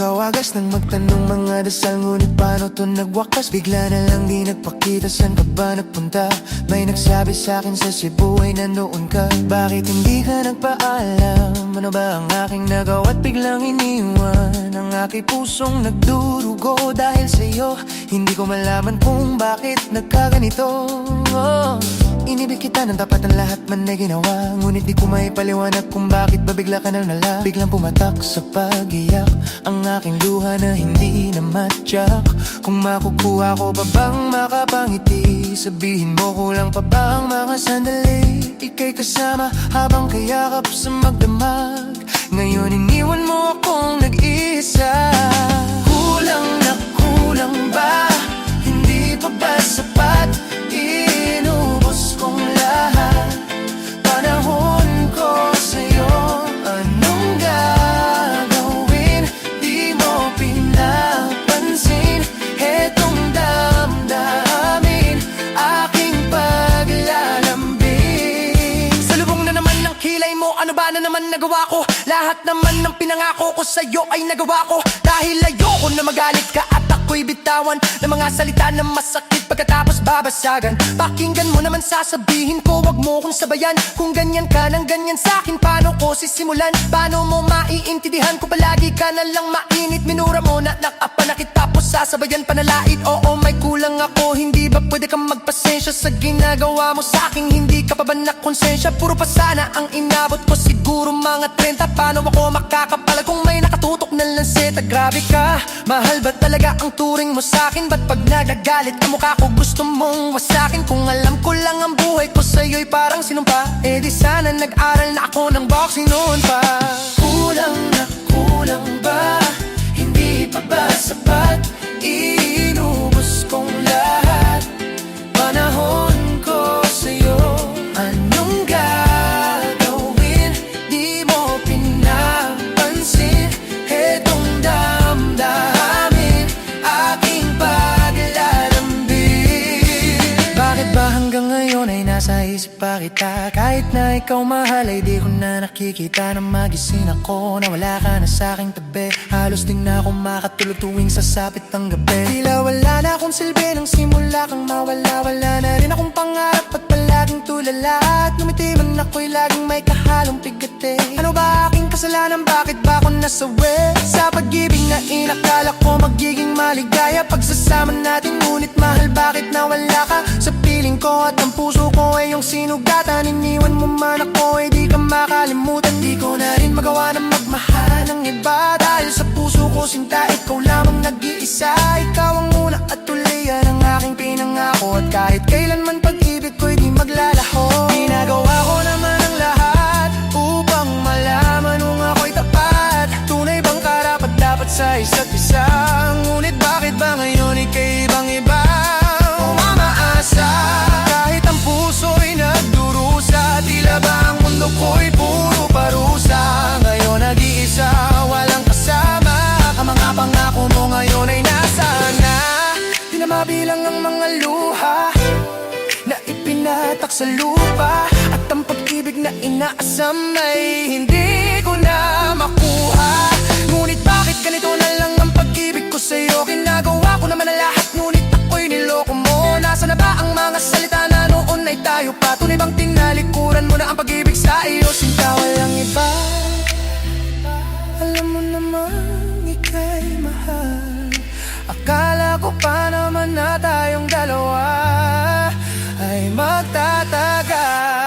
Nakawagas nang magtanong mga dasal, ngunit paano to nagwakas? Bigla na lang di nagpakita, saan ka ba nagpunta? May nagsabi sa'kin sa Cebu ay nandoon ka. Bakit hindi ka nagpaalam? Ano ba ang aking nagawa't biglang iniwan? Ang aking pusong nagdurugo dahil sa'yo. Hindi ko malaman kung bakit nagkaganito. Inibig kita ng tapat, ang lahat man ay ginawa, ngunit di ko maipaliwanag kung bakit ba bigla ka nang nala. Biglang pumatak sa pag-iyak ang aking luha na hindi na matyak. Kung makukuha ko pa bang makapangiti, sabihin mo kulang pa bang mga sandali. Ika'y kasama habang kayakap sa magdamag. Ngayon iniwan mo akong nag-iisa. Kulang na kulang ba? Hindi pa ba sapat? Inubos kong lahat, panahon ko sa'yo. Anong gagawin? Di mo pinapansin etong damdamin, aking paglalambing. Salubong na naman ng kilay mo, ano ba na naman nagawa ko? Lahat naman ng pinangako ko sa'yo ay nagawa ko. Dahil ayoko na magalit ka at ako'y bitawan ng mga salita na masakit pagkatapos babasagan. Pakinggan mo naman sasabihin ko, wag mo kong sabayan. Kung ganyan ka ng ganyan sa'kin, paano ko sisimulan? Paano mo maiintindihan kung palagi ka na lang mainit? Minura mo na nakapanakit tapos sasabayan panalait. Oo, may kulang ako, hindi ba pwede kang magpasensya sa ginagawa mo sa'kin? Hindi ka pa ba nakonsensya? Puro pa sana ang inabot ko, siguro mga 30. Paano ako makakapalag kung may nakatutok na lanseta? Grabe ka, mahal ba talaga ang turing mo sa'kin? Ba't pag nagagalit ang mukha ko gusto mong wasakin? Kung alam ko lang ang buhay ko sa'yo'y parang sinumpa, eh di sana nag-aral na ako ng boxing noon pa. Kulang na kulang ba? Hindi pa ba sapat? Inubos kong lahat, panahon ko sa'yo. Anong gagawin? Di mo pinapansin etong damdamin, aking paglalambing. Bakit ba hanggang ngayon ay nasa isip pa kita? Kahit na ikaw mahal ay di ko na nakikita na magising ako na wala ka na sa aking tabi. Halos di na ako makatulog tuwing sasapit ang gabi. Tila wala na akong silbi nang simula kang mawala. Wala na rin akong pangarap at palaging tulala. At ngumiti man ako'y laging may kahalong pigate. Ano ba aking kasalanan? Bakit ba ako nasawi sa pag-ibig na inakala ko magiging maligaya? Pagsasama natin ngunit mahal, bakit nawala ka sa piling ko? At ang puso ko ay iyong sinugatan. Iniwan mo man ako ay di ka makalimutan. Di ko na rin magawa na magmahal ng iba. Dahil sa puso ko sinta, ikaw lamang nag-iisa. Ikaw ang una at tuloyan ang aking pinangako. At kahit kailanman pag-ibig ko'y di maglalaho. Ginagawa ko naman ang lahat upang malaman kung ako'y tapat. Tunay bang karapat dapat sa isa't isa? Ngunit bakit ba ngayon ika'y ibang iba? Umaasa kahit ang puso'y nagdurusa. Tila ba ang mundo ko'y puro parusa? Ngayon nag-iisa, walang kasama. Ang mga pangako mo ngayon ay nasaan na? Di na mabilang ang mga luha na ipinatak sa lupa. At ang pag-ibig na inaasam ay hindi ko na makuha. Ngunit bakit ganito na lang ang pag-ibig ko sa'yo? Ginagawa ko naman ang lahat, ngunit ako'y niloko mo. Nasaan na ba ang mga salita na noon ay tayo pa? Tunay bang tinalikuran mo na ang pag-ibig sa iyo? Sinta walang iba. Alam mo naman ika'y mahal. Akala ko pa naman na tayong dalawa ay magtatagal.